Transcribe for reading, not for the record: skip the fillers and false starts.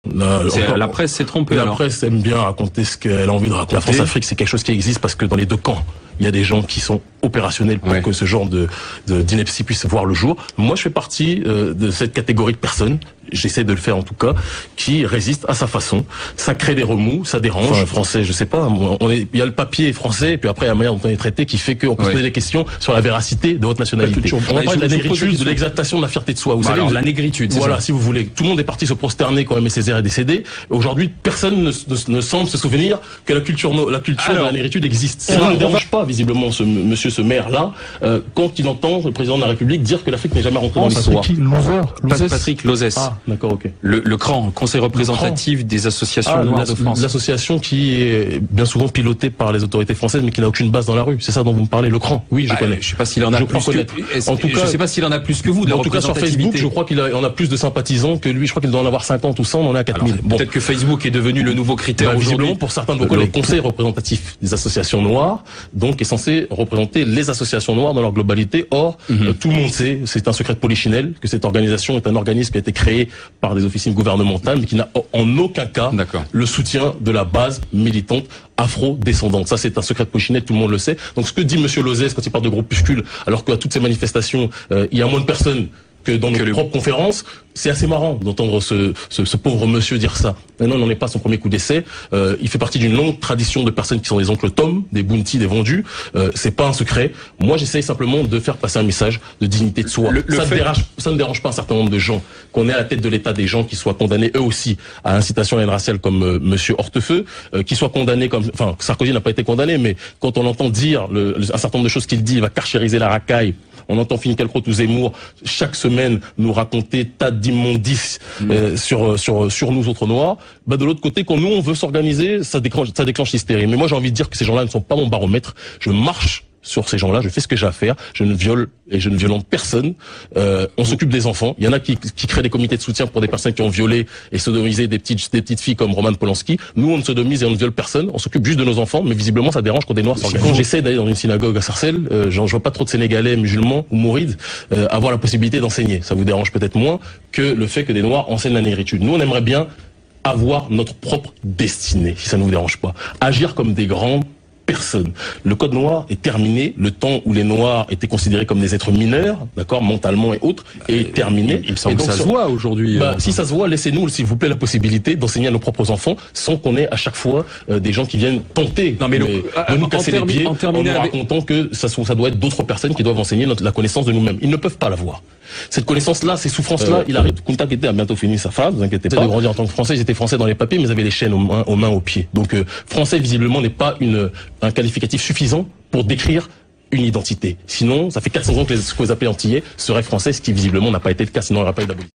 La presse s'est trompée. La presse aime bien raconter ce qu'elle a envie de raconter. La France-Afrique, c'est quelque chose qui existe parce que dans les deux camps, il y a des gens qui sont opérationnels pour que ce genre d'ineptie puisse voir le jour. Moi, je fais partie de cette catégorie de personnes, j'essaie de le faire en tout cas, qui résistent à sa façon. Ça crée des remous, ça dérange. Enfin, français, je sais pas. Il y a le papier français, et puis après, il y a la manière dont on est traité qui fait qu'on peut se poser des questions sur la véracité de votre nationalité. On parle de la négritude, de l'exaltation de la fierté de soi. Vous savez, alors, la négritude, voilà, si vous voulez. Tout le monde est parti se prosterner quand Aimé Césaire est décédé. Aujourd'hui, personne ne semble se souvenir que la culture de la négritude existe. Ça ne dérange pas, visiblement, ce maire-là, quand il entend le président de la République dire que l'Afrique n'est jamais rentrée dans l'histoire. Patrick Lozès. Ah, d'accord, ok. Le CRAN, Conseil représentatif des associations noires de France. L'association qui est bien souvent pilotée par les autorités françaises, mais qui n'a aucune base dans la rue. C'est ça dont vous me parlez, le CRAN. Oui, je connais. Je sais pas s'il en a plus que... En tout cas, je sais pas s'il en a plus que vous. En tout cas, sur Facebook, je crois qu'il en a plus de sympathisants que lui. Je crois qu'il doit en avoir 50 ou 100, on en est à 4000. Bon. Peut-être que Facebook est devenu le nouveau critère aujourd'hui. Pour certains de vos collègues, le Conseil représentatif des associations noires, donc, est censé représenter les associations noires dans leur globalité. Or, tout le monde sait, c'est un secret de polichinelle, que cette organisation est un organisme qui a été créé par des officines gouvernementales, mais qui n'a en aucun cas le soutien de la base militante afro-descendante. Ça, c'est un secret de polichinelle, tout le monde le sait. Donc, ce que dit Monsieur Lozès quand il parle de groupuscules, alors qu'à toutes ces manifestations, il y a moins de personnes que dans nos propres conférences, c'est assez marrant d'entendre ce pauvre monsieur dire ça. Mais non, il n'en est pas son premier coup d'essai. Il fait partie d'une longue tradition de personnes qui sont des oncles Tom, des Bounty, des vendus. C'est pas un secret. Moi, j'essaye simplement de faire passer un message de dignité de soi. Ça ne dérange pas un certain nombre de gens qu'on ait à la tête de l'État des gens qui soient condamnés eux aussi à incitation à la haine raciale comme monsieur Hortefeux, qui soient condamnés comme, enfin, Sarkozy n'a pas été condamné, mais quand on entend dire un certain nombre de choses qu'il dit, il va carchériser la racaille. On entend Finkielkraut ou Zemmour chaque semaine nous raconter tas d'immondices sur nous autres noirs. Bah de l'autre côté, quand nous on veut s'organiser, ça déclenche l'hystérie. Mais moi j'ai envie de dire que ces gens-là ne sont pas mon baromètre. Je marche sur ces gens-là, je fais ce que j'ai à faire, je ne viole et je ne violente personne. On s'occupe des enfants. Il y en a qui créent des comités de soutien pour des personnes qui ont violé et sodomisé des petites filles comme Roman Polanski. Nous, on ne sodomise et on ne viole personne. On s'occupe juste de nos enfants, mais visiblement, ça dérange quand des Noirs s'organisent. Quand j'essaie d'aller dans une synagogue à Sarcelles, je vois pas trop de Sénégalais, musulmans ou mourides avoir la possibilité d'enseigner. Ça vous dérange peut-être moins que le fait que des Noirs enseignent la négritude. Nous, on aimerait bien avoir notre propre destinée, si ça ne vous dérange pas. Agir comme des grands personne. Le code noir est terminé. Le temps où les noirs étaient considérés comme des êtres mineurs, d'accord, mentalement et autres, est terminé. Il me semble que ça se voit aujourd'hui. Si ça se voit, laissez-nous, s'il vous plaît, la possibilité d'enseigner à nos propres enfants sans qu'on ait à chaque fois des gens qui viennent tenter de nous casser les pieds en nous racontant que ça doit être d'autres personnes qui doivent enseigner la connaissance de nous-mêmes. Ils ne peuvent pas l'avoir. Cette connaissance-là, ces souffrances-là, il arrive. Kunta Kinte a bientôt fini sa phrase, ne vous inquiétez pas. De grandir en tant que Français, ils étaient Français dans les papiers, mais ils avaient les chaînes aux mains, aux pieds. Donc, Français, visiblement, n'est pas un qualificatif suffisant pour décrire une identité. Sinon, ça fait 400 ans que ce que vous appelez Antillais serait Français, ce qui visiblement n'a pas été le cas, sinon il n'y aurait pas eu d'abolition.